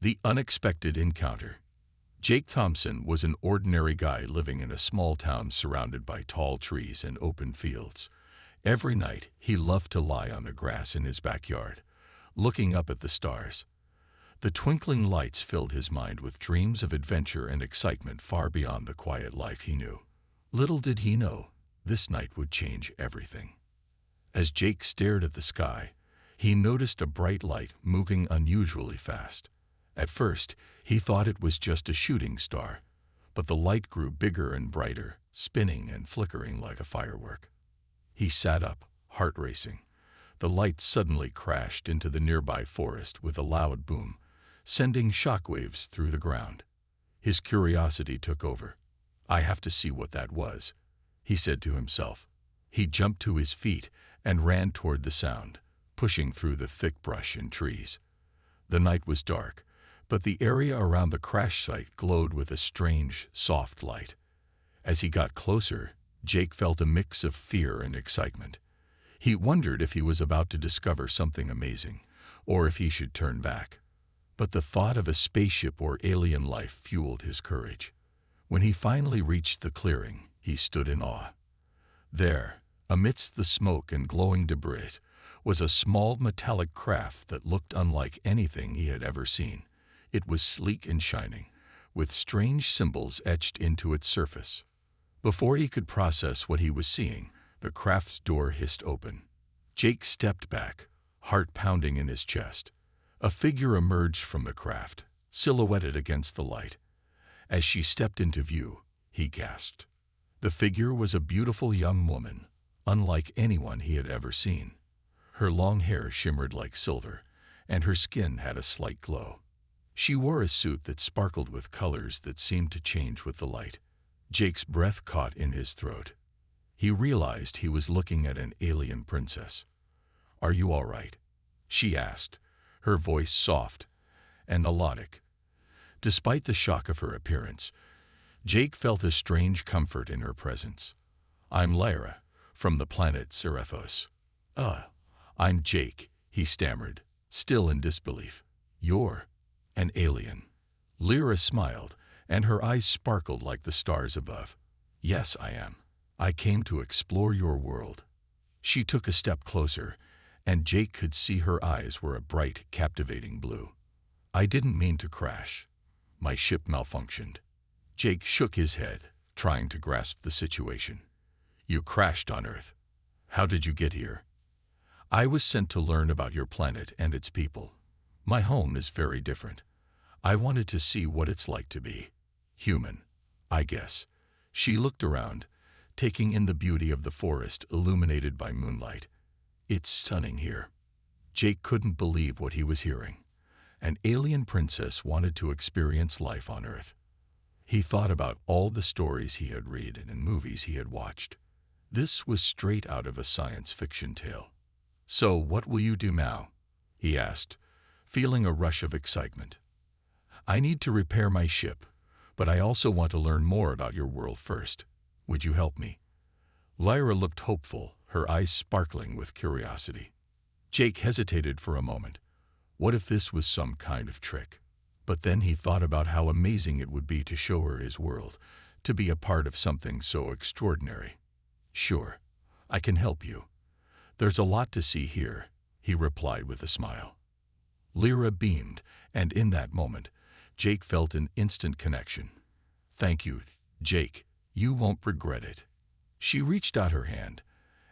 The unexpected encounter. Jake Thompson was an ordinary guy living in a small town surrounded by tall trees and open fields. Every night, he loved to lie on the grass in his backyard, looking up at the stars. The twinkling lights filled his mind with dreams of adventure and excitement far beyond the quiet life he knew. Little did he know, this night would change everything. As Jake stared at the sky, he noticed a bright light moving unusually fast. At first, he thought it was just a shooting star, but the light grew bigger and brighter, spinning and flickering like a firework. He sat up, heart racing. The light suddenly crashed into the nearby forest with a loud boom, sending shockwaves through the ground. His curiosity took over. "I have to see what that was," he said to himself. He jumped to his feet and ran toward the sound, pushing through the thick brush and trees. The night was dark, but the area around the crash site glowed with a strange, soft light. As he got closer, Jake felt a mix of fear and excitement. He wondered if he was about to discover something amazing, or if he should turn back. But the thought of a spaceship or alien life fueled his courage. When he finally reached the clearing, he stood in awe. There, amidst the smoke and glowing debris, was a small metallic craft that looked unlike anything he had ever seen. It was sleek and shining, with strange symbols etched into its surface. Before he could process what he was seeing, the craft's door hissed open. Jake stepped back, heart pounding in his chest. A figure emerged from the craft, silhouetted against the light. As she stepped into view, he gasped. The figure was a beautiful young woman, unlike anyone he had ever seen. Her long hair shimmered like silver, and her skin had a slight glow. She wore a suit that sparkled with colors that seemed to change with the light. Jake's breath caught in his throat. He realized he was looking at an alien princess. "Are you all right?" she asked, her voice soft and melodic. Despite the shock of her appearance, Jake felt a strange comfort in her presence. "I'm Lyra, from the planet Cerethos." I'm Jake," he stammered, still in disbelief. "You're an alien." Lyra smiled, and her eyes sparkled like the stars above. "Yes, I am. I came to explore your world." She took a step closer, and Jake could see her eyes were a bright, captivating blue. "I didn't mean to crash. My ship malfunctioned." Jake shook his head, trying to grasp the situation. "You crashed on Earth. How did you get here?" "I was sent to learn about your planet and its people. My home is very different. I wanted to see what it's like to be human, I guess." She looked around, taking in the beauty of the forest illuminated by moonlight. "It's stunning here." Jake couldn't believe what he was hearing. An alien princess wanted to experience life on Earth. He thought about all the stories he had read and movies he had watched. This was straight out of a science fiction tale. "So what will you do now?" he asked, feeling a rush of excitement. "I need to repair my ship, but I also want to learn more about your world first. Would you help me?" Lyra looked hopeful, her eyes sparkling with curiosity. Jake hesitated for a moment. What if this was some kind of trick? But then he thought about how amazing it would be to show her his world, to be a part of something so extraordinary. "Sure, I can help you. There's a lot to see here," he replied with a smile. Lyra beamed, and in that moment, Jake felt an instant connection. "Thank you, Jake. You won't regret it." She reached out her hand,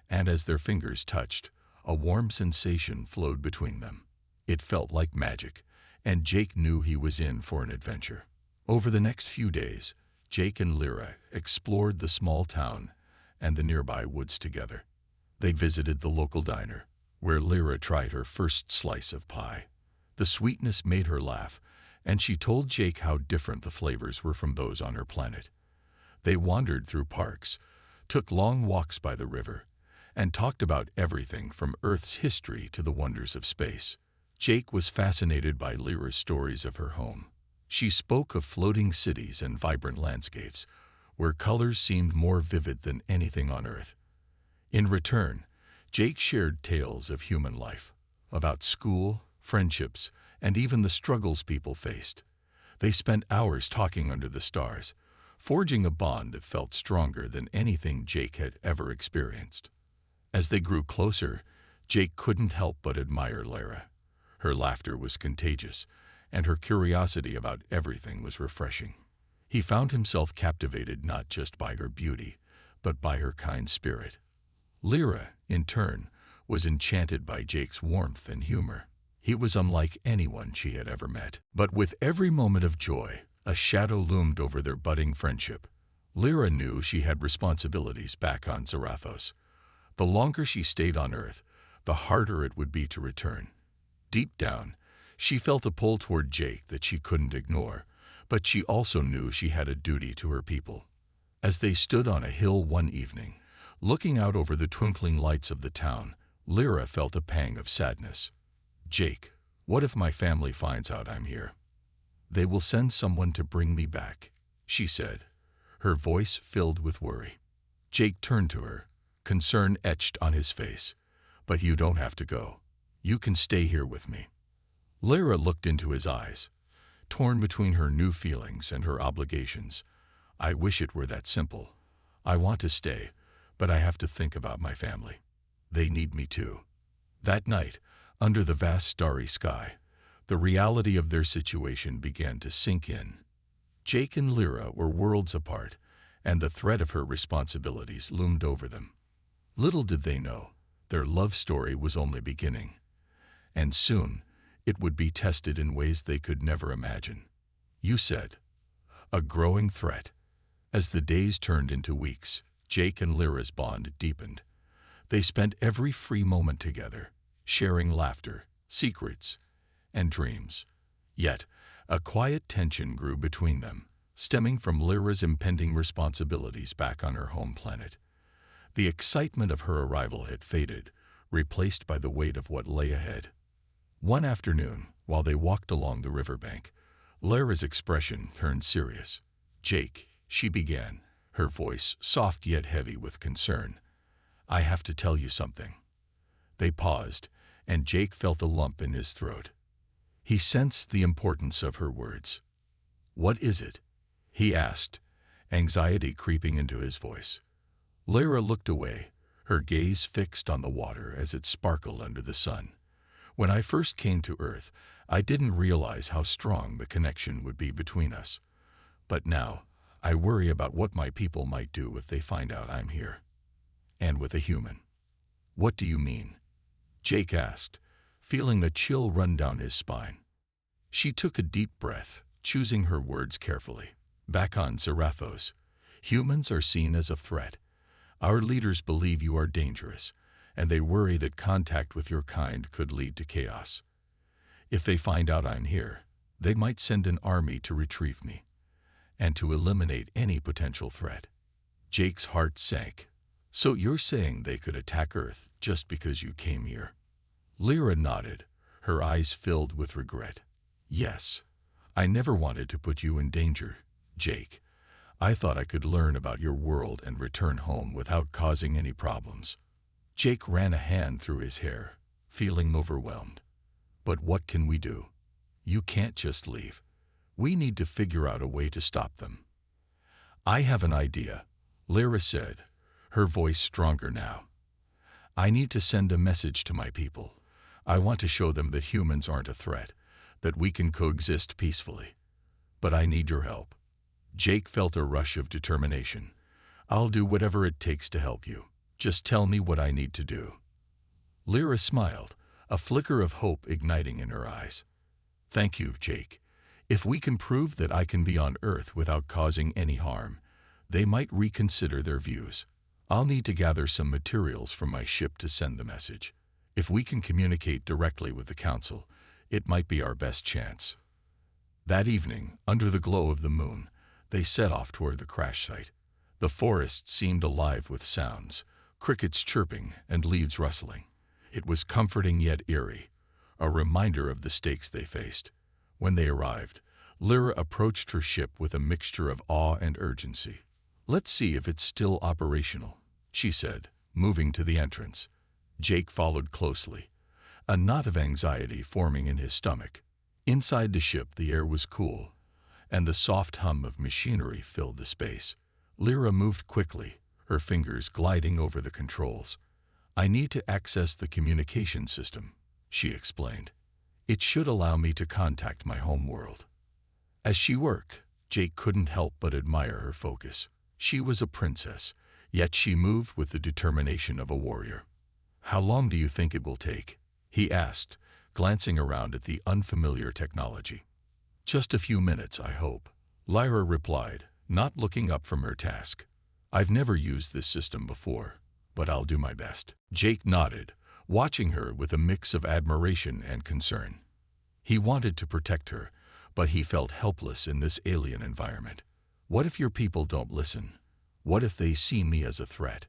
and as their fingers touched, a warm sensation flowed between them. It felt like magic, and Jake knew he was in for an adventure. Over the next few days, Jake and Lyra explored the small town and the nearby woods together. They visited the local diner, where Lyra tried her first slice of pie. The sweetness made her laugh, and she told Jake how different the flavors were from those on her planet. They wandered through parks, took long walks by the river, and talked about everything from Earth's history to the wonders of space. Jake was fascinated by Lyra's stories of her home. She spoke of floating cities and vibrant landscapes, where colors seemed more vivid than anything on Earth. In return, Jake shared tales of human life, about school, friendships, and even the struggles people faced. They spent hours talking under the stars, forging a bond that felt stronger than anything Jake had ever experienced. As they grew closer, Jake couldn't help but admire Lyra. Her laughter was contagious, and her curiosity about everything was refreshing. He found himself captivated not just by her beauty, but by her kind spirit. Lyra, in turn, was enchanted by Jake's warmth and humor. He was unlike anyone she had ever met. But with every moment of joy, a shadow loomed over their budding friendship. Lyra knew she had responsibilities back on Zarathos. The longer she stayed on Earth, the harder it would be to return. Deep down, she felt a pull toward Jake that she couldn't ignore, but she also knew she had a duty to her people. As they stood on a hill one evening, looking out over the twinkling lights of the town, Lyra felt a pang of sadness. "Jake, what if my family finds out I'm here? They will send someone to bring me back," she said, her voice filled with worry. Jake turned to her, concern etched on his face. "But you don't have to go. You can stay here with me." Lyra looked into his eyes, torn between her new feelings and her obligations. "I wish it were that simple. I want to stay, but I have to think about my family. They need me too." That night, under the vast starry sky, the reality of their situation began to sink in. Jake and Lyra were worlds apart, and the threat of her responsibilities loomed over them. Little did they know, their love story was only beginning. And soon, it would be tested in ways they could never imagine. "You said." A growing threat. As the days turned into weeks, Jake and Lyra's bond deepened. They spent every free moment together, sharing laughter, secrets, and dreams. Yet, a quiet tension grew between them, stemming from Lyra's impending responsibilities back on her home planet. The excitement of her arrival had faded, replaced by the weight of what lay ahead. One afternoon, while they walked along the riverbank, Lyra's expression turned serious. "Jake," she began, her voice soft yet heavy with concern, "I have to tell you something." They paused, and Jake felt a lump in his throat. He sensed the importance of her words. "What is it?" he asked, anxiety creeping into his voice. Lyra looked away, her gaze fixed on the water as it sparkled under the sun. "When I first came to Earth, I didn't realize how strong the connection would be between us. But now, I worry about what my people might do if they find out I'm here. And with a human." "What do you mean?" Jake asked, feeling a chill run down his spine. She took a deep breath, choosing her words carefully. "Back on Zarathos, humans are seen as a threat. Our leaders believe you are dangerous, and they worry that contact with your kind could lead to chaos. If they find out I'm here, they might send an army to retrieve me, and to eliminate any potential threat." Jake's heart sank. "So you're saying they could attack Earth just because you came here?" Lyra nodded, her eyes filled with regret. "Yes. I never wanted to put you in danger, Jake. I thought I could learn about your world and return home without causing any problems." Jake ran a hand through his hair, feeling overwhelmed. "But what can we do? You can't just leave. We need to figure out a way to stop them." "I have an idea," Lyra said, her voice stronger now. "I need to send a message to my people. I want to show them that humans aren't a threat, that we can coexist peacefully. But I need your help." Jake felt a rush of determination. "I'll do whatever it takes to help you. Just tell me what I need to do." Lyra smiled, a flicker of hope igniting in her eyes. "Thank you, Jake. If we can prove that I can be on Earth without causing any harm, they might reconsider their views. I'll need to gather some materials from my ship to send the message. If we can communicate directly with the Council, it might be our best chance." That evening, under the glow of the moon, they set off toward the crash site. The forest seemed alive with sounds, crickets chirping and leaves rustling. It was comforting yet eerie, a reminder of the stakes they faced. When they arrived, Lyra approached her ship with a mixture of awe and urgency. "Let's see if it's still operational," she said, moving to the entrance. Jake followed closely, a knot of anxiety forming in his stomach. Inside the ship, the air was cool, and the soft hum of machinery filled the space. Lyra moved quickly, her fingers gliding over the controls. "I need to access the communication system," she explained. "It should allow me to contact my home world." As she worked, Jake couldn't help but admire her focus. She was a princess, yet she moved with the determination of a warrior. "How long do you think it will take?" he asked, glancing around at the unfamiliar technology. "Just a few minutes, I hope," Lyra replied, not looking up from her task. "I've never used this system before, but I'll do my best." Jake nodded, watching her with a mix of admiration and concern. He wanted to protect her, but he felt helpless in this alien environment. "What if your people don't listen? What if they see me as a threat?"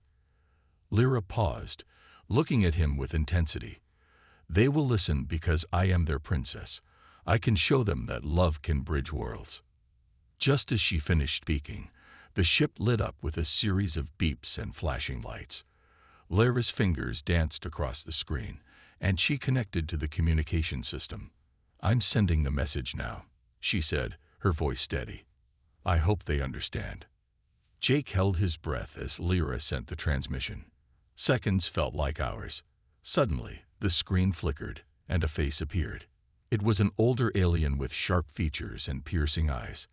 Lyra paused, looking at him with intensity. "They will listen because I am their princess. I can show them that love can bridge worlds." Just as she finished speaking, the ship lit up with a series of beeps and flashing lights. Lyra's fingers danced across the screen, and she connected to the communication system. "I'm sending the message now," she said, her voice steady. "I hope they understand." Jake held his breath as Lyra sent the transmission. Seconds felt like hours. Suddenly, the screen flickered, and a face appeared. It was an older alien with sharp features and piercing eyes.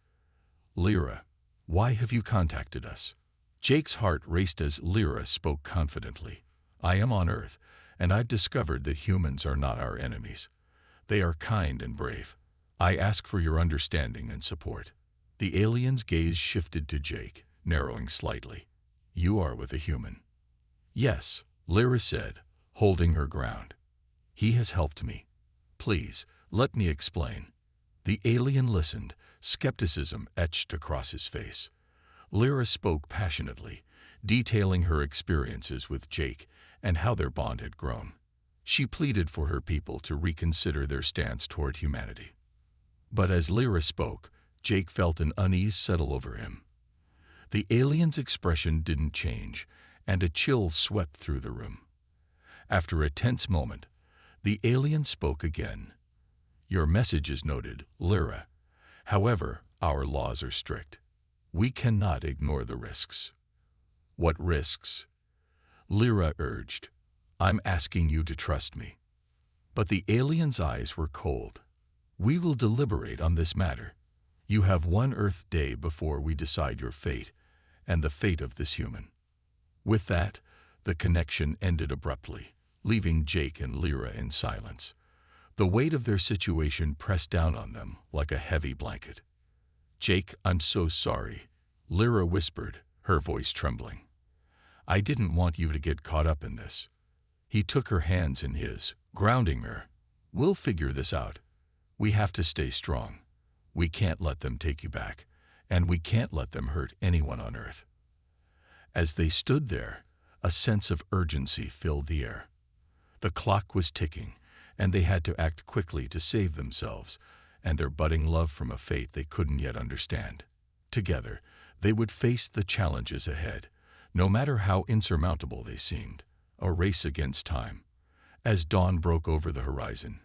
"Lyra, why have you contacted us?" Jake's heart raced as Lyra spoke confidently. "I am on Earth, and I've discovered that humans are not our enemies. They are kind and brave. I ask for your understanding and support." The alien's gaze shifted to Jake, narrowing slightly. "You are with a human." "Yes," Lyra said, holding her ground. "He has helped me. Please, let me explain." The alien listened, skepticism etched across his face. Lyra spoke passionately, detailing her experiences with Jake and how their bond had grown. She pleaded for her people to reconsider their stance toward humanity. But as Lyra spoke, Jake felt an unease settle over him. The alien's expression didn't change, and a chill swept through the room. After a tense moment, the alien spoke again. "Your message is noted, Lyra. However, our laws are strict. We cannot ignore the risks." "What risks?" Lyra urged. "I'm asking you to trust me." But the alien's eyes were cold. "We will deliberate on this matter. You have one Earth day before we decide your fate and the fate of this human." With that, the connection ended abruptly, leaving Jake and Lyra in silence. The weight of their situation pressed down on them like a heavy blanket. "Jake, I'm so sorry," Lyra whispered, her voice trembling. "I didn't want you to get caught up in this." He took her hands in his, grounding her. "We'll figure this out. We have to stay strong. We can't let them take you back, and we can't let them hurt anyone on Earth." As they stood there, a sense of urgency filled the air. The clock was ticking, and they had to act quickly to save themselves and their budding love from a fate they couldn't yet understand. Together, they would face the challenges ahead, no matter how insurmountable they seemed, a race against time. As dawn broke over the horizon,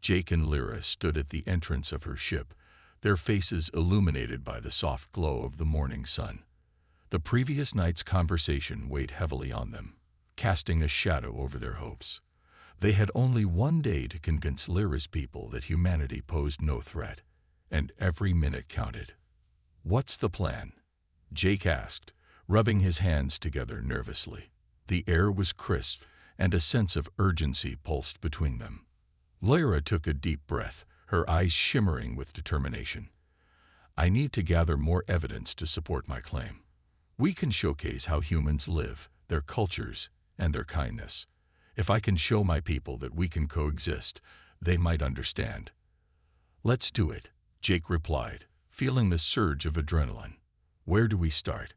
Jake and Lyra stood at the entrance of her ship, their faces illuminated by the soft glow of the morning sun. The previous night's conversation weighed heavily on them, casting a shadow over their hopes. They had only one day to convince Lyra's people that humanity posed no threat, and every minute counted. "What's the plan?" Jake asked, rubbing his hands together nervously. The air was crisp, and a sense of urgency pulsed between them. Lyra took a deep breath, her eyes shimmering with determination. "I need to gather more evidence to support my claim. We can showcase how humans live, their cultures, and their kindness. If I can show my people that we can coexist, they might understand." "Let's do it," Jake replied, feeling the surge of adrenaline. "Where do we start?"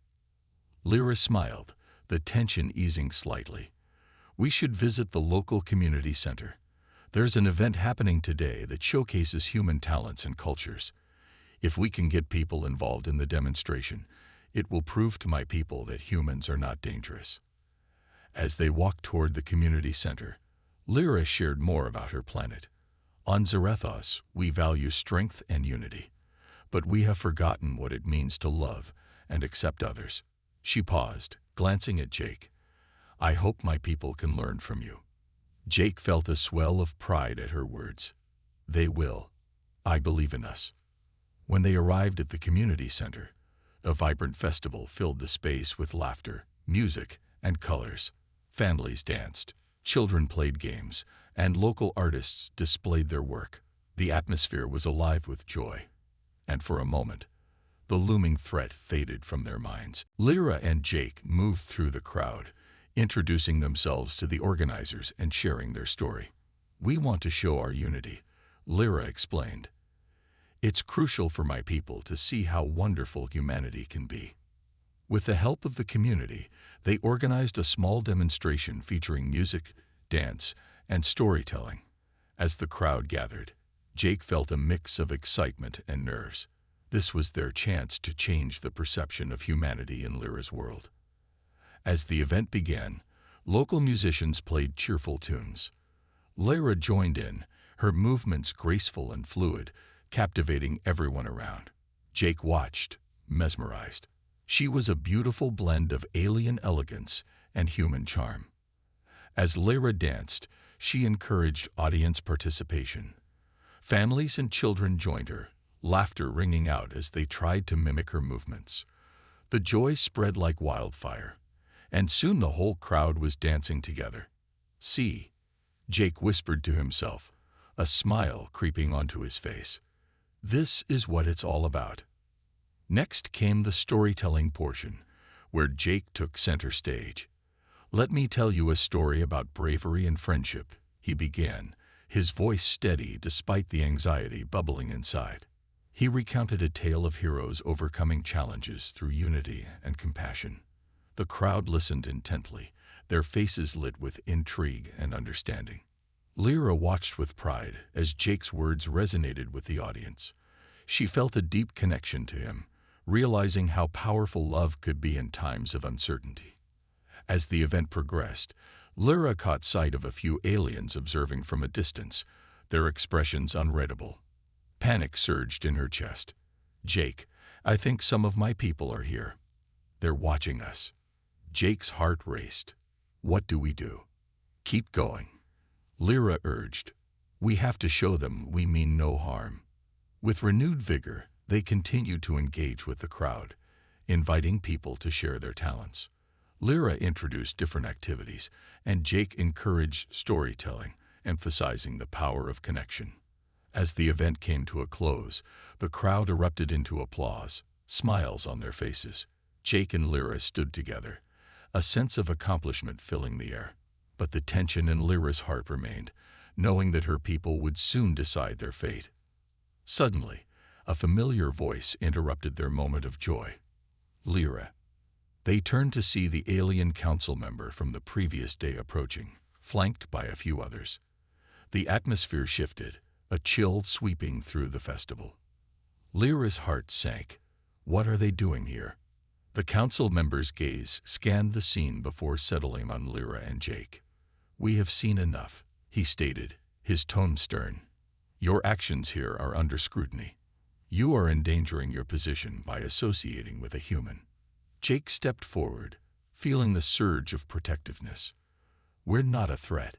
Lyra smiled, the tension easing slightly. "We should visit the local community center. There's an event happening today that showcases human talents and cultures. If we can get people involved in the demonstration, it will prove to my people that humans are not dangerous." As they walked toward the community center, Lyra shared more about her planet. On Zarethos, we value strength and unity, but we have forgotten what it means to love and accept others. She paused, glancing at Jake. I hope my people can learn from you. Jake felt a swell of pride at her words. They will. I believe in us. When they arrived at the community center, a vibrant festival filled the space with laughter, music, and colors. Families danced, children played games, and local artists displayed their work. The atmosphere was alive with joy, and for a moment, the looming threat faded from their minds. Lyra and Jake moved through the crowd, introducing themselves to the organizers and sharing their story. We want to show our unity, Lyra explained. It's crucial for my people to see how wonderful humanity can be. With the help of the community, they organized a small demonstration featuring music, dance, and storytelling. As the crowd gathered, Jake felt a mix of excitement and nerves. This was their chance to change the perception of humanity in Lyra's world. As the event began, local musicians played cheerful tunes. Lyra joined in, her movements graceful and fluid, captivating everyone around. Jake watched, mesmerized. She was a beautiful blend of alien elegance and human charm. As Lyra danced, she encouraged audience participation. Families and children joined her, laughter ringing out as they tried to mimic her movements. The joy spread like wildfire, and soon the whole crowd was dancing together. See, Jake whispered to himself, a smile creeping onto his face. This is what it's all about. Next came the storytelling portion, where Jake took center stage. Let me tell you a story about bravery and friendship, he began, his voice steady despite the anxiety bubbling inside. He recounted a tale of heroes overcoming challenges through unity and compassion. The crowd listened intently, their faces lit with intrigue and understanding. Lyra watched with pride as Jake's words resonated with the audience. She felt a deep connection to him, realizing how powerful love could be in times of uncertainty. As the event progressed, Lyra caught sight of a few aliens observing from a distance, their expressions unreadable. Panic surged in her chest. Jake, I think some of my people are here. They're watching us. Jake's heart raced. What do we do? Keep going, Lyra urged. We have to show them we mean no harm. With renewed vigor, they continued to engage with the crowd, inviting people to share their talents. Lyra introduced different activities, and Jake encouraged storytelling, emphasizing the power of connection. As the event came to a close, the crowd erupted into applause, smiles on their faces. Jake and Lyra stood together, a sense of accomplishment filling the air. But the tension in Lyra's heart remained, knowing that her people would soon decide their fate. Suddenly, a familiar voice interrupted their moment of joy. Lyra. They turned to see the alien council member from the previous day approaching, flanked by a few others. The atmosphere shifted, a chill sweeping through the festival. Lyra's heart sank. What are they doing here? The council member's gaze scanned the scene before settling on Lyra and Jake. We have seen enough, he stated, his tone stern. Your actions here are under scrutiny. You are endangering your position by associating with a human. Jake stepped forward, feeling the surge of protectiveness. We're not a threat.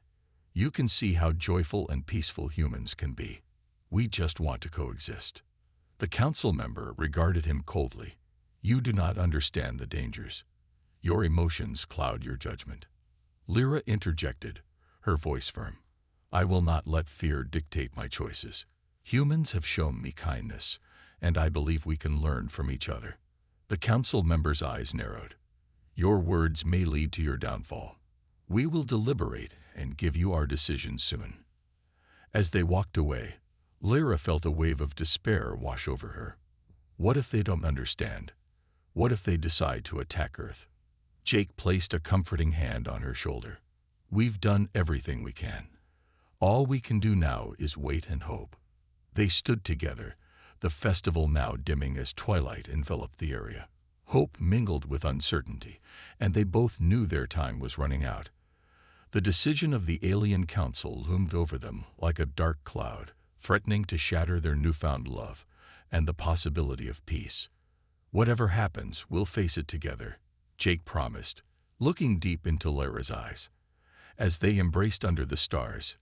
You can see how joyful and peaceful humans can be. We just want to coexist. The council member regarded him coldly. You do not understand the dangers. Your emotions cloud your judgment. Lyra interjected, her voice firm. I will not let fear dictate my choices. Humans have shown me kindness, and I believe we can learn from each other. The council member's eyes narrowed. Your words may lead to your downfall. We will deliberate and give you our decision soon. As they walked away, Lyra felt a wave of despair wash over her. What if they don't understand? What if they decide to attack Earth? Jake placed a comforting hand on her shoulder. We've done everything we can. All we can do now is wait and hope. They stood together, the festival now dimming as twilight enveloped the area. Hope mingled with uncertainty, and they both knew their time was running out. The decision of the alien council loomed over them like a dark cloud, threatening to shatter their newfound love and the possibility of peace. "Whatever happens, we'll face it together," Jake promised, looking deep into Lyra's eyes. As they embraced under the stars,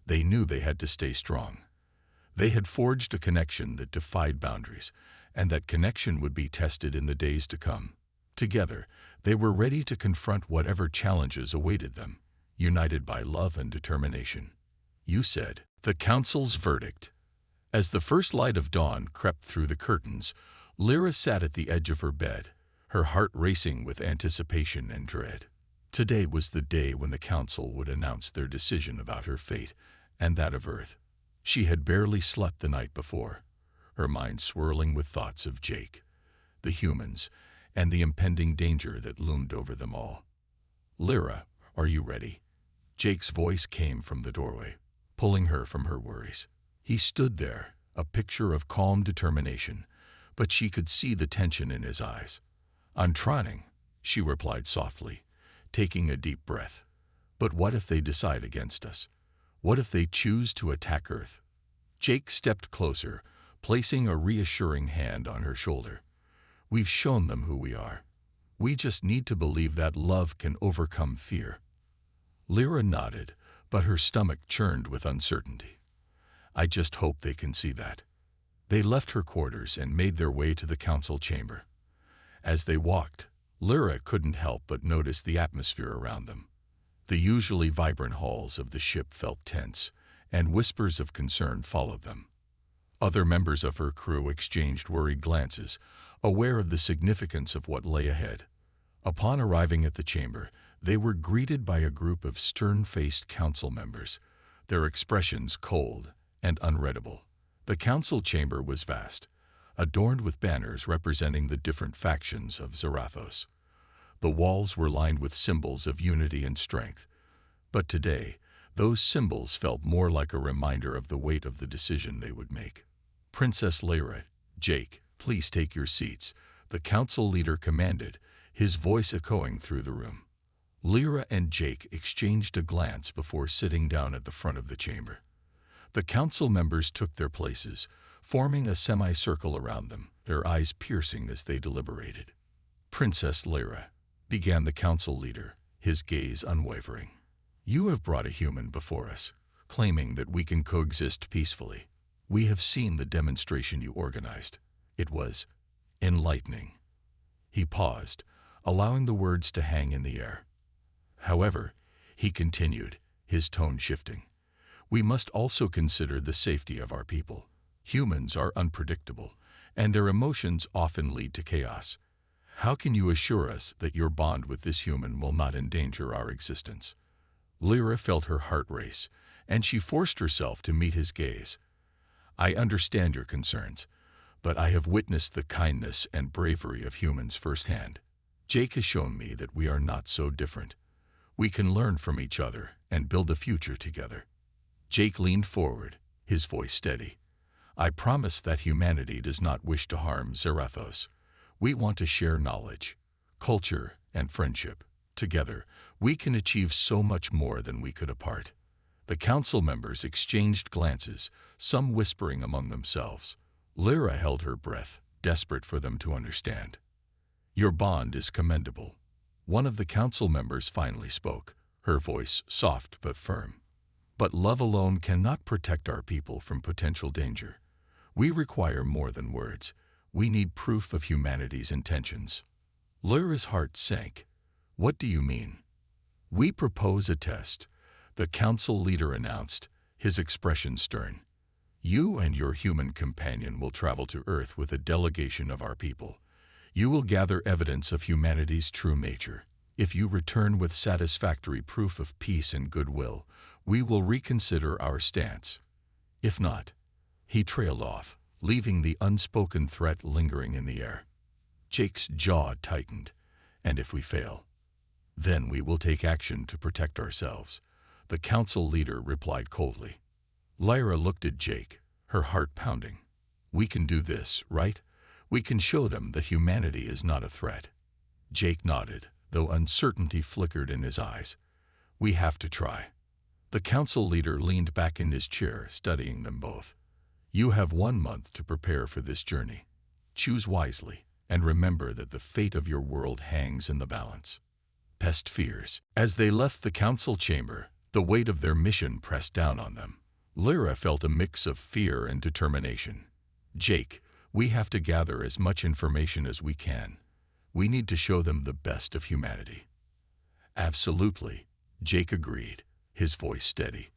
they knew they had to stay strong. They had forged a connection that defied boundaries, and that connection would be tested in the days to come. Together, they were ready to confront whatever challenges awaited them, united by love and determination. "You said." The council's verdict. As the first light of dawn crept through the curtains, Lyra sat at the edge of her bed, her heart racing with anticipation and dread. Today was the day when the council would announce their decision about her fate and that of Earth. She had barely slept the night before, her mind swirling with thoughts of Jake, the humans, and the impending danger that loomed over them all. "Lyra, are you ready?" Jake's voice came from the doorway, pulling her from her worries. He stood there, a picture of calm determination, but she could see the tension in his eyes. "I'm trying," she replied softly, taking a deep breath. "But what if they decide against us? What if they choose to attack Earth?" Jake stepped closer, placing a reassuring hand on her shoulder. "We've shown them who we are. We just need to believe that love can overcome fear." Lyra nodded, but her stomach churned with uncertainty. "I just hope they can see that." They left her quarters and made their way to the council chamber. As they walked, Lyra couldn't help but notice the atmosphere around them. The usually vibrant halls of the ship felt tense, and whispers of concern followed them. Other members of her crew exchanged worried glances, aware of the significance of what lay ahead. Upon arriving at the chamber, they were greeted by a group of stern-faced council members, their expressions cold and unreadable. The council chamber was vast, adorned with banners representing the different factions of Zarathos. The walls were lined with symbols of unity and strength, but today, those symbols felt more like a reminder of the weight of the decision they would make. "Princess Lyra, Jake, please take your seats," the council leader commanded, his voice echoing through the room. Lyra and Jake exchanged a glance before sitting down at the front of the chamber. The council members took their places, forming a semicircle around them, their eyes piercing as they deliberated. "Princess Lyra," began the council leader, his gaze unwavering, "you have brought a human before us, claiming that we can coexist peacefully. We have seen the demonstration you organized. It was enlightening." He paused, allowing the words to hang in the air. "However," he continued, his tone shifting, "we must also consider the safety of our people. Humans are unpredictable, and their emotions often lead to chaos. How can you assure us that your bond with this human will not endanger our existence?" Lyra felt her heart race, and she forced herself to meet his gaze. "I understand your concerns, but I have witnessed the kindness and bravery of humans firsthand. Jake has shown me that we are not so different. We can learn from each other and build a future together." Jake leaned forward, his voice steady. "I promise that humanity does not wish to harm Zarathos. We want to share knowledge, culture, and friendship. Together, we can achieve so much more than we could apart." The council members exchanged glances, some whispering among themselves. Lyra held her breath, desperate for them to understand. "Your bond is commendable." One of the council members finally spoke, her voice soft but firm. "But love alone cannot protect our people from potential danger. We require more than words. We need proof of humanity's intentions." Lyra's heart sank. "What do you mean?" "We propose a test," the council leader announced, his expression stern. "You and your human companion will travel to Earth with a delegation of our people. You will gather evidence of humanity's true nature. If you return with satisfactory proof of peace and goodwill, we will reconsider our stance. If not..." He trailed off, leaving the unspoken threat lingering in the air. Jake's jaw tightened. "And if we fail? Then we will take action to protect ourselves," the council leader replied coldly. Lyra looked at Jake, her heart pounding. "We can do this, right? We can show them that humanity is not a threat." Jake nodded, though uncertainty flickered in his eyes. "We have to try." The council leader leaned back in his chair, studying them both. You have 1 month to prepare for this journey. Choose wisely, and remember that the fate of your world hangs in the balance. Pest fears. As they left the council chamber, the weight of their mission pressed down on them. Lyra felt a mix of fear and determination. Jake, we have to gather as much information as we can. We need to show them the best of humanity. Absolutely, Jake agreed, his voice steady.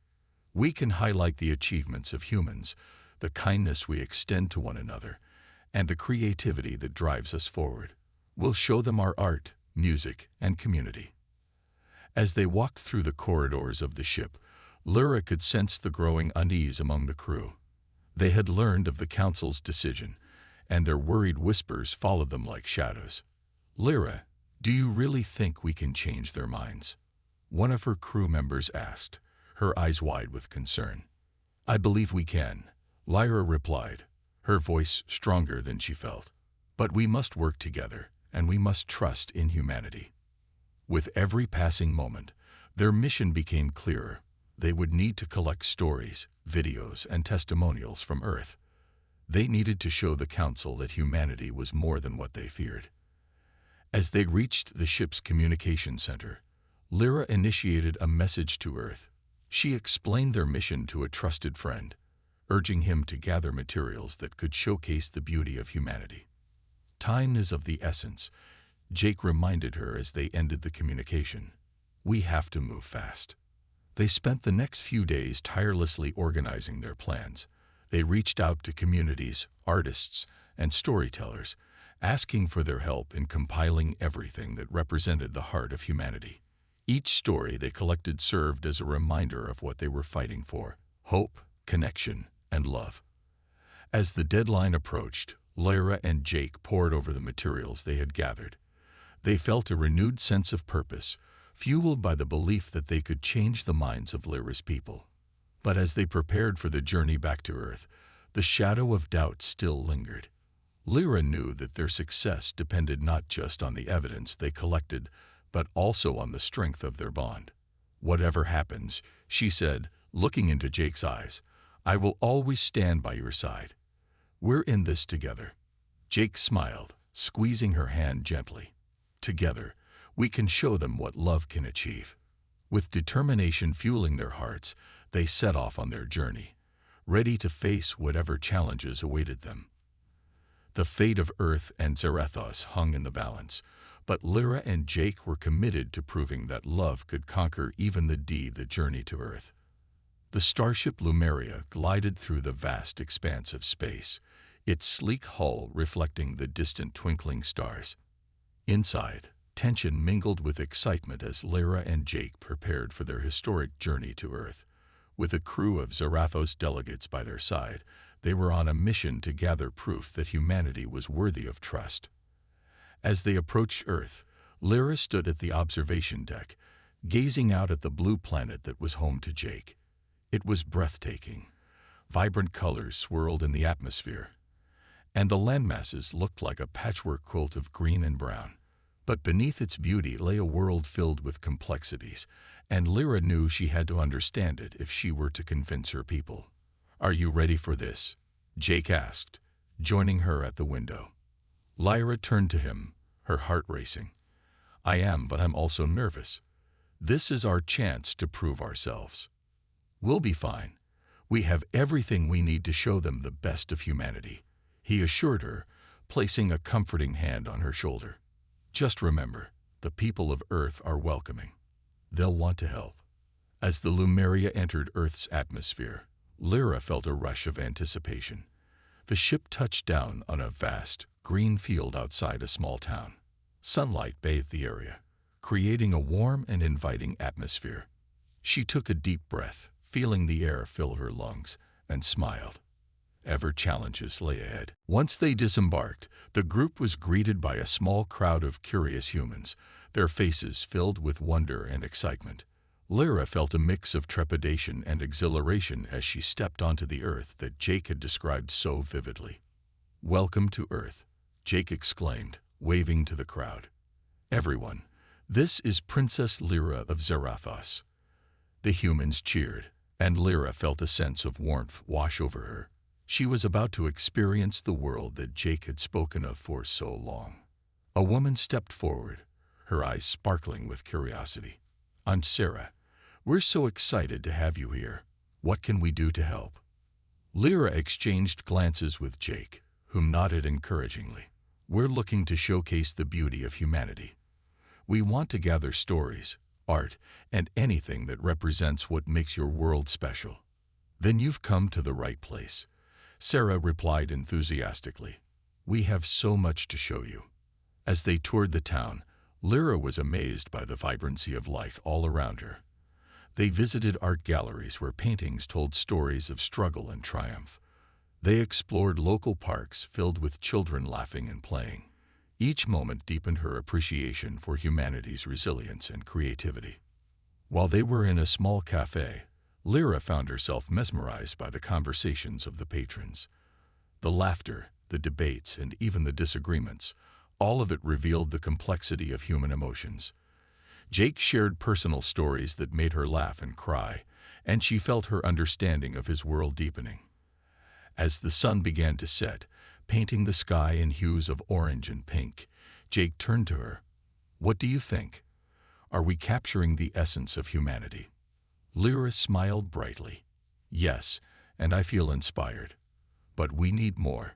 We can highlight the achievements of humans, the kindness we extend to one another, and the creativity that drives us forward. We'll show them our art, music, and community. As they walked through the corridors of the ship, Lyra could sense the growing unease among the crew. They had learned of the council's decision, and their worried whispers followed them like shadows. Lyra, do you really think we can change their minds? One of her crew members asked, her eyes wide with concern. I believe we can, Lyra replied, her voice stronger than she felt. But we must work together, and we must trust in humanity. With every passing moment, their mission became clearer. They would need to collect stories, videos, and testimonials from Earth. They needed to show the Council that humanity was more than what they feared. As they reached the ship's communication center, Lyra initiated a message to Earth. She explained their mission to a trusted friend, urging him to gather materials that could showcase the beauty of humanity. Time is of the essence, Jake reminded her as they ended the communication. We have to move fast. They spent the next few days tirelessly organizing their plans. They reached out to communities, artists, and storytellers, asking for their help in compiling everything that represented the heart of humanity. Each story they collected served as a reminder of what they were fighting for: hope, connection, and love. As the deadline approached, Lyra and Jake pored over the materials they had gathered. They felt a renewed sense of purpose, fueled by the belief that they could change the minds of Lyra's people. But as they prepared for the journey back to Earth, the shadow of doubt still lingered. Lyra knew that their success depended not just on the evidence they collected, but also on the strength of their bond. Whatever happens, she said, looking into Jake's eyes, I will always stand by your side. We're in this together. Jake smiled, squeezing her hand gently. Together, we can show them what love can achieve. With determination fueling their hearts, they set off on their journey, ready to face whatever challenges awaited them. The fate of Earth and Zarathos hung in the balance, but Lyra and Jake were committed to proving that love could conquer even the journey to Earth. The starship Lumeria glided through the vast expanse of space, its sleek hull reflecting the distant twinkling stars. Inside, tension mingled with excitement as Lyra and Jake prepared for their historic journey to Earth. With a crew of Zarathos delegates by their side, they were on a mission to gather proof that humanity was worthy of trust. As they approached Earth, Lyra stood at the observation deck, gazing out at the blue planet that was home to Jake. It was breathtaking. Vibrant colors swirled in the atmosphere, and the landmasses looked like a patchwork quilt of green and brown. But beneath its beauty lay a world filled with complexities, and Lyra knew she had to understand it if she were to convince her people. Are you ready for this? Jake asked, joining her at the window. Lyra turned to him, her heart racing. I am, but I'm also nervous. This is our chance to prove ourselves. We'll be fine. We have everything we need to show them the best of humanity, he assured her, placing a comforting hand on her shoulder. Just remember, the people of Earth are welcoming. They'll want to help. As the Lumeria entered Earth's atmosphere, Lyra felt a rush of anticipation. The ship touched down on a vast, green field outside a small town. Sunlight bathed the area, creating a warm and inviting atmosphere. She took a deep breath, feeling the air fill her lungs, and smiled. Ever challenges lay ahead. Once they disembarked, the group was greeted by a small crowd of curious humans, their faces filled with wonder and excitement. Lyra felt a mix of trepidation and exhilaration as she stepped onto the Earth that Jake had described so vividly. Welcome to Earth, Jake exclaimed, waving to the crowd. Everyone, this is Princess Lyra of Zarathos. The humans cheered, and Lyra felt a sense of warmth wash over her. She was about to experience the world that Jake had spoken of for so long. A woman stepped forward, her eyes sparkling with curiosity. "I'm Sarah. We're so excited to have you here. What can we do to help?" Lyra exchanged glances with Jake, whom nodded encouragingly. "We're looking to showcase the beauty of humanity. We want to gather stories, art, and anything that represents what makes your world special." "Then you've come to the right place," Sarah replied enthusiastically. "We have so much to show you." As they toured the town, Lyra was amazed by the vibrancy of life all around her. They visited art galleries where paintings told stories of struggle and triumph. They explored local parks filled with children laughing and playing. Each moment deepened her appreciation for humanity's resilience and creativity. While they were in a small cafe, Lyra found herself mesmerized by the conversations of the patrons. The laughter, the debates, and even the disagreements, all of it revealed the complexity of human emotions. Jake shared personal stories that made her laugh and cry, and she felt her understanding of his world deepening. As the sun began to set, painting the sky in hues of orange and pink, Jake turned to her. "What do you think? Are we capturing the essence of humanity?" Lyra smiled brightly. "Yes, and I feel inspired. But we need more.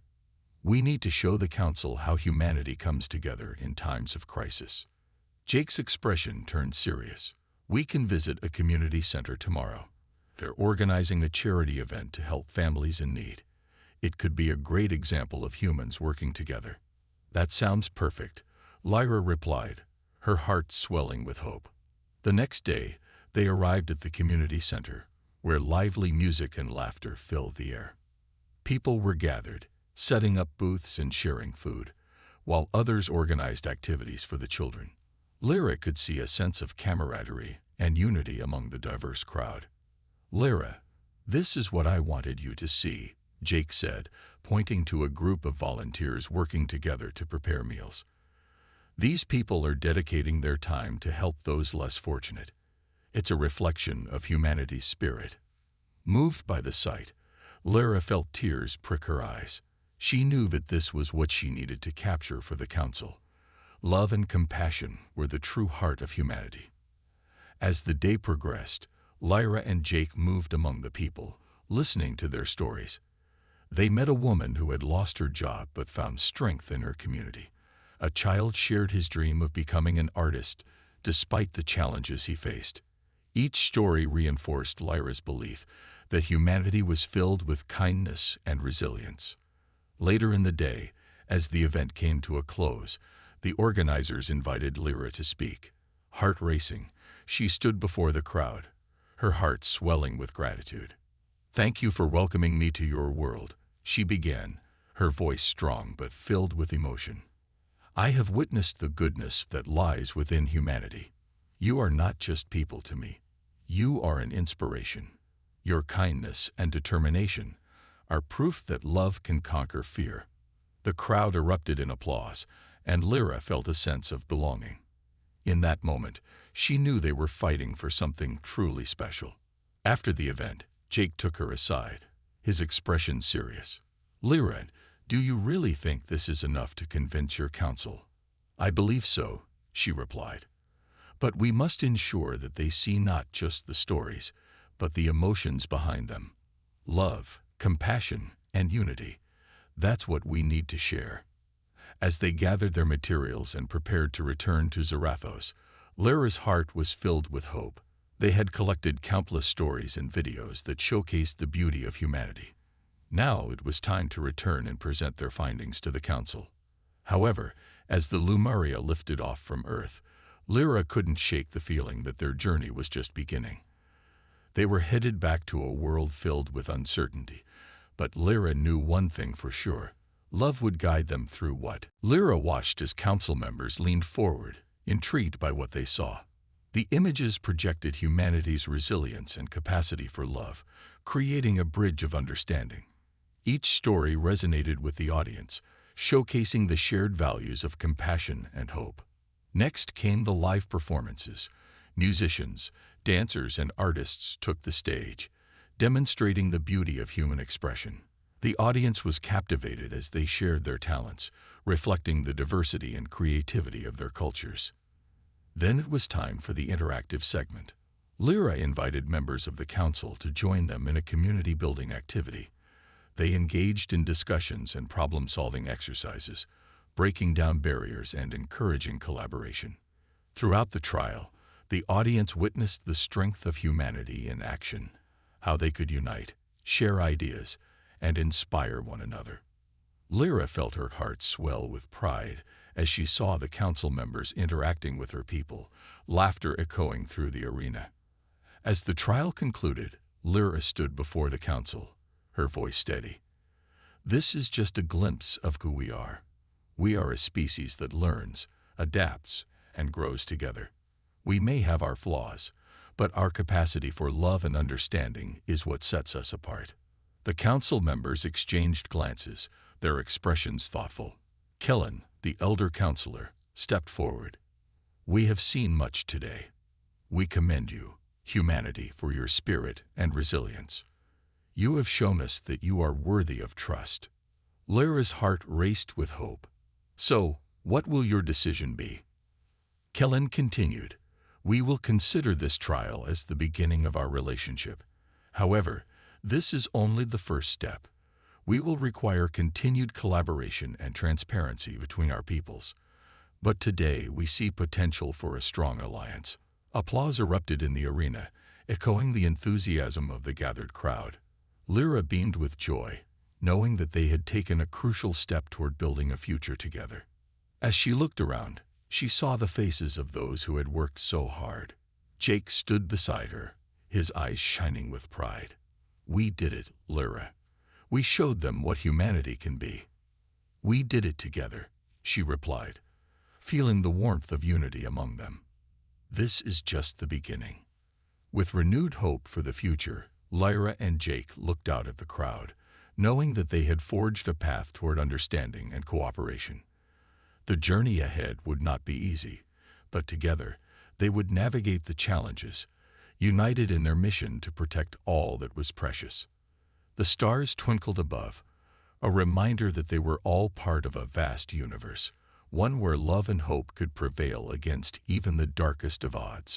We need to show the council how humanity comes together in times of crisis." Jake's expression turned serious. "We can visit a community center tomorrow. They're organizing a charity event to help families in need. It could be a great example of humans working together." "That sounds perfect," Lyra replied, her heart swelling with hope. The next day, they arrived at the community center, where lively music and laughter filled the air. People were gathered, setting up booths and sharing food, while others organized activities for the children. Lyra could see a sense of camaraderie and unity among the diverse crowd. "Lyra, this is what I wanted you to see," Jake said, pointing to a group of volunteers working together to prepare meals. "These people are dedicating their time to help those less fortunate. It's a reflection of humanity's spirit." Moved by the sight, Lyra felt tears prick her eyes. She knew that this was what she needed to capture for the council. Love and compassion were the true heart of humanity. As the day progressed, Lyra and Jake moved among the people, listening to their stories. They met a woman who had lost her job but found strength in her community. A child shared his dream of becoming an artist, despite the challenges he faced. Each story reinforced Lyra's belief that humanity was filled with kindness and resilience. Later in the day, as the event came to a close, the organizers invited Lyra to speak. Heart racing, she stood before the crowd, her heart swelling with gratitude. "Thank you for welcoming me to your world," she began, her voice strong but filled with emotion. "I have witnessed the goodness that lies within humanity. You are not just people to me. You are an inspiration. Your kindness and determination are proof that love can conquer fear." The crowd erupted in applause, and Lyra felt a sense of belonging. In that moment, she knew they were fighting for something truly special. After the event, Jake took her aside, his expression serious. "Lyra, do you really think this is enough to convince your council?" "I believe so," she replied. "But we must ensure that they see not just the stories, but the emotions behind them. Love, compassion, and unity. That's what we need to share." As they gathered their materials and prepared to return to Zarathos, Lyra's heart was filled with hope. They had collected countless stories and videos that showcased the beauty of humanity. Now it was time to return and present their findings to the council. However, as the Lumaria lifted off from Earth, Lyra couldn't shake the feeling that their journey was just beginning. They were headed back to a world filled with uncertainty, but Lyra knew one thing for sure: love would guide them through what. Lyra watched as council members leaned forward, intrigued by what they saw. The images projected humanity's resilience and capacity for love, creating a bridge of understanding. Each story resonated with the audience, showcasing the shared values of compassion and hope. Next came the live performances. Musicians, dancers, and artists took the stage, demonstrating the beauty of human expression. The audience was captivated as they shared their talents, reflecting the diversity and creativity of their cultures. Then it was time for the interactive segment. Lyra invited members of the council to join them in a community-building activity. They engaged in discussions and problem-solving exercises, breaking down barriers and encouraging collaboration. Throughout the trial, the audience witnessed the strength of humanity in action, how they could unite, share ideas, and inspire one another. Lyra felt her heart swell with pride as she saw the council members interacting with her people, laughter echoing through the arena. As the trial concluded, Lyra stood before the council, her voice steady. "This is just a glimpse of who we are. We are a species that learns, adapts, and grows together. We may have our flaws, but our capacity for love and understanding is what sets us apart." The council members exchanged glances, their expressions thoughtful. Kellen, the elder counselor, stepped forward. "We have seen much today. We commend you, humanity, for your spirit and resilience. You have shown us that you are worthy of trust." Lyra's heart raced with hope. "So, what will your decision be?" Kellen continued, "We will consider this trial as the beginning of our relationship. However, this is only the first step. We will require continued collaboration and transparency between our peoples. But today we see potential for a strong alliance." Applause erupted in the arena, echoing the enthusiasm of the gathered crowd. Lyra beamed with joy, knowing that they had taken a crucial step toward building a future together. As she looked around, she saw the faces of those who had worked so hard. Jake stood beside her, his eyes shining with pride. "We did it, Lyra. We showed them what humanity can be." "We did it together," she replied, feeling the warmth of unity among them. "This is just the beginning." With renewed hope for the future, Lyra and Jake looked out at the crowd, knowing that they had forged a path toward understanding and cooperation. The journey ahead would not be easy, but together they would navigate the challenges, united in their mission to protect all that was precious. The stars twinkled above, a reminder that they were all part of a vast universe, one where love and hope could prevail against even the darkest of odds.